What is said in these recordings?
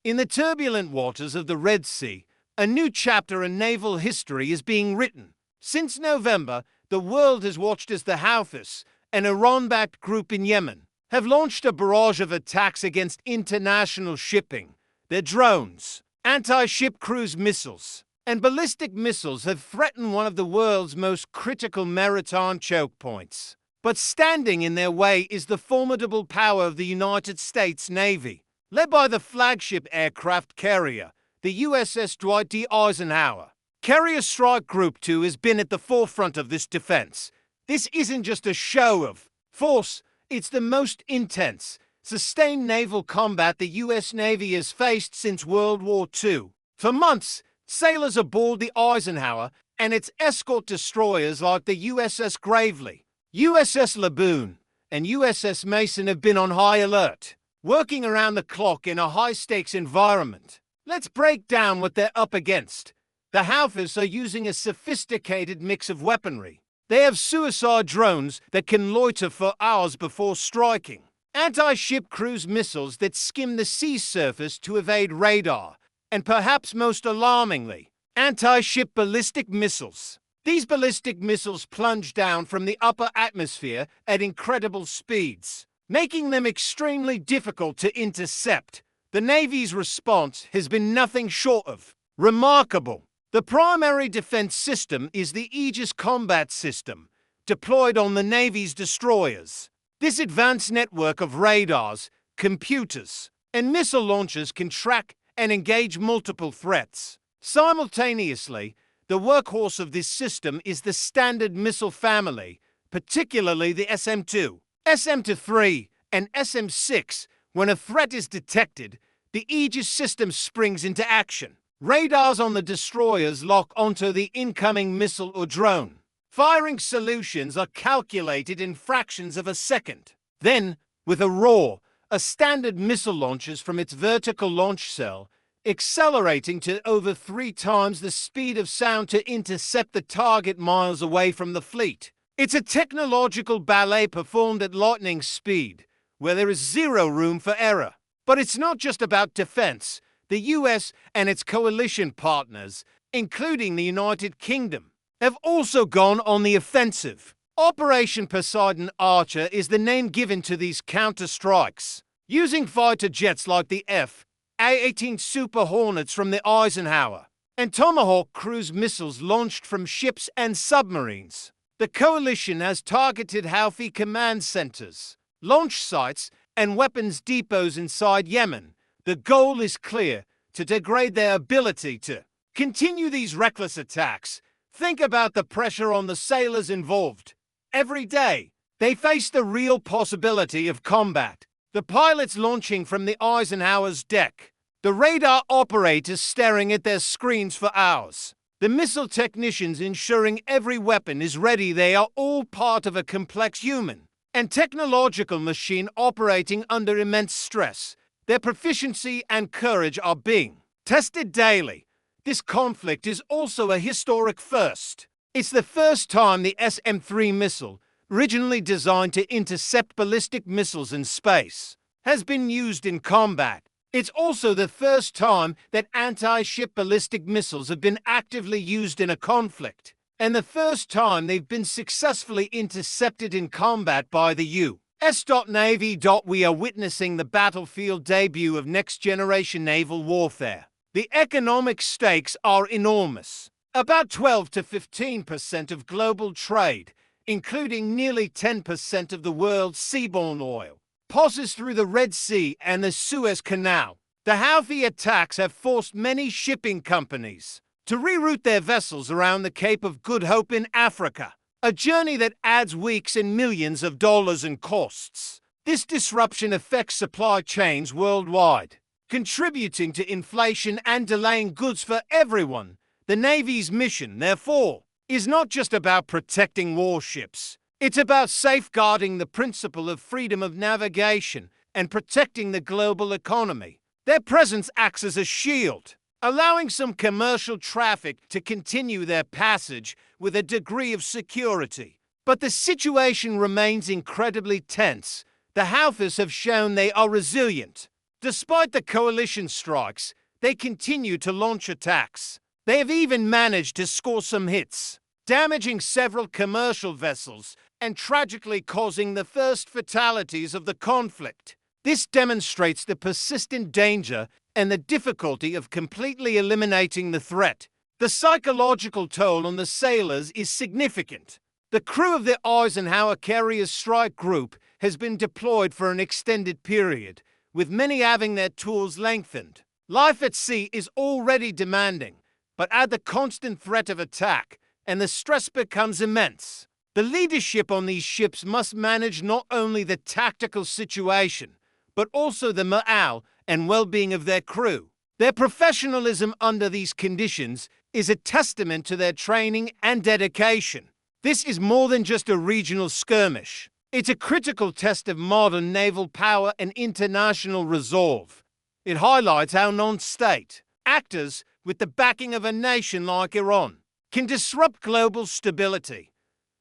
In the turbulent waters of the Red Sea, a new chapter in naval history is being written. Since November, the world has watched as the Houthis, an Iran-backed group in Yemen, have launched a barrage of attacks against international shipping. Their drones, anti-ship cruise missiles, and ballistic missiles have threatened one of the world's most critical maritime choke points. But standing in their way is the formidable power of the United States Navy, led by the flagship aircraft carrier, the USS Dwight Eisenhower. Carrier Strike Group 2 has been at the forefront of this defense. This isn't just a show of force, it's the most intense, sustained naval combat the US Navy has faced since World War II. For months, sailors aboard the Eisenhower and its escort destroyers like the USS Gravely, USS Laboon, and USS Mason have been on high alert, working around the clock in a high-stakes environment. Let's break down what they're up against. The Houthis are using a sophisticated mix of weaponry. They have suicide drones that can loiter for hours before striking, anti-ship cruise missiles that skim the sea surface to evade radar, and perhaps most alarmingly, anti-ship ballistic missiles. These ballistic missiles plunge down from the upper atmosphere at incredible speeds, making them extremely difficult to intercept. The Navy's response has been nothing short of remarkable. The primary defense system is the Aegis Combat System, deployed on the Navy's destroyers. This advanced network of radars, computers, and missile launchers can track and engage multiple threats. Simultaneously, the workhorse of this system is the Standard Missile family, particularly the SM-2, SM-3, and SM-6. When a threat is detected, the Aegis system springs into action. Radars on the destroyers lock onto the incoming missile or drone. Firing solutions are calculated in fractions of a second. Then, with a roar, a Standard missile launches from its vertical launch cell, accelerating to over 3 times the speed of sound to intercept the target miles away from the fleet. It's a technological ballet performed at lightning speed, where there is zero room for error. But it's not just about defense. The US and its coalition partners, including the United Kingdom, have also gone on the offensive. Operation Poseidon Archer is the name given to these counter-strikes, using fighter jets like the F/A-18 Super Hornets from the Eisenhower and Tomahawk cruise missiles launched from ships and submarines. The coalition has targeted Houthi command centers, launch sites, and weapons depots inside Yemen. The goal is clear: to degrade their ability to continue these reckless attacks. Think about the pressure on the sailors involved. Every day, they face the real possibility of combat. The pilots launching from the Eisenhower's deck, the radar operators staring at their screens for hours, the missile technicians ensuring every weapon is ready. They are all part of a complex human and technological machine operating under immense stress. Their proficiency and courage are being tested daily. This conflict is also a historic first. It's the first time the SM-3 missile, originally designed to intercept ballistic missiles in space, has been used in combat. It's also the first time that anti-ship ballistic missiles have been actively used in a conflict, and the first time they've been successfully intercepted in combat by the U.S. Navy. We are witnessing the battlefield debut of next-generation naval warfare. The economic stakes are enormous. About 12 to 15% of global trade, including nearly 10% of the world's seaborne oil, passes through the Red Sea and the Suez Canal. The Houthi attacks have forced many shipping companies to reroute their vessels around the Cape of Good Hope in Africa, a journey that adds weeks and millions of dollars in costs. This disruption affects supply chains worldwide, contributing to inflation and delaying goods for everyone. The Navy's mission, therefore, is not just about protecting warships. It's about safeguarding the principle of freedom of navigation and protecting the global economy. Their presence acts as a shield, allowing some commercial traffic to continue their passage with a degree of security. But the situation remains incredibly tense. The Houthis have shown they are resilient. Despite the coalition strikes, they continue to launch attacks. They have even managed to score some hits, damaging several commercial vessels and tragically causing the first fatalities of the conflict. This demonstrates the persistent danger and the difficulty of completely eliminating the threat. The psychological toll on the sailors is significant. The crew of the Eisenhower carrier's strike group has been deployed for an extended period, with many having their tours lengthened. Life at sea is already demanding, but add the constant threat of attack, and the stress becomes immense. The leadership on these ships must manage not only the tactical situation, but also the morale and well-being of their crew. Their professionalism under these conditions is a testament to their training and dedication. This is more than just a regional skirmish. It's a critical test of modern naval power and international resolve. It highlights how non-state actors, with the backing of a nation like Iran, can disrupt global stability.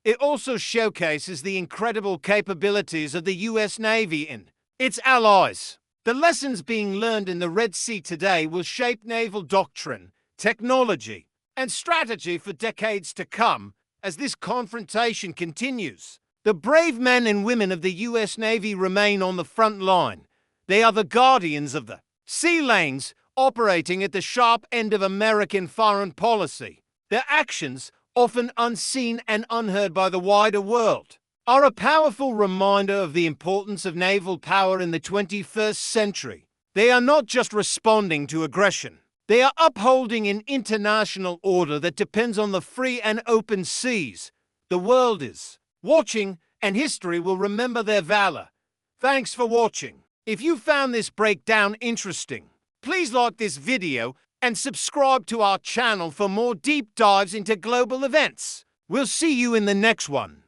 It also showcases the incredible capabilities of the U.S. Navy and its allies. The lessons being learned in the Red Sea today will shape naval doctrine, technology, and strategy for decades to come as this confrontation continues. The brave men and women of the U.S. Navy remain on the front line. They are the guardians of the sea lanes, operating at the sharp end of American foreign policy. Their actions, often unseen and unheard by the wider world, are a powerful reminder of the importance of naval power in the 21st century. They are not just responding to aggression. They are upholding an international order that depends on the free and open seas. The world is watching, and history will remember their valor. Thanks for watching. If you found this breakdown interesting, please like this video and subscribe to our channel for more deep dives into global events. We'll see you in the next one.